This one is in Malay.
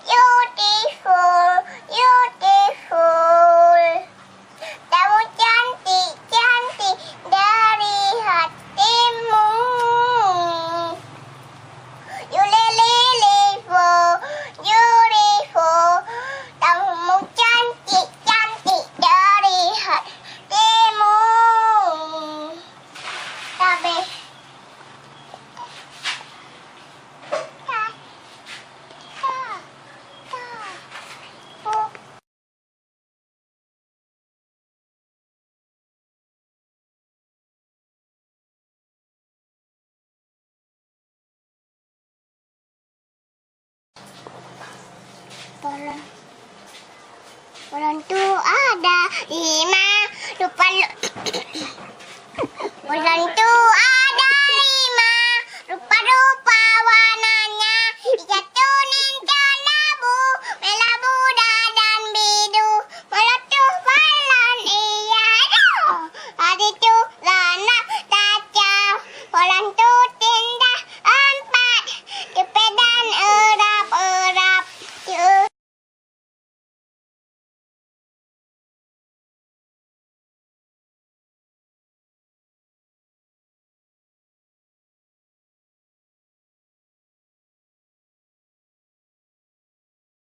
beautiful, beautiful. Kamu cantik, cantik dari hatimu. You beautiful, beautiful. Kamu cantik, cantik dari hatimu. Tapi bulan tuh ada 5 bulan tuh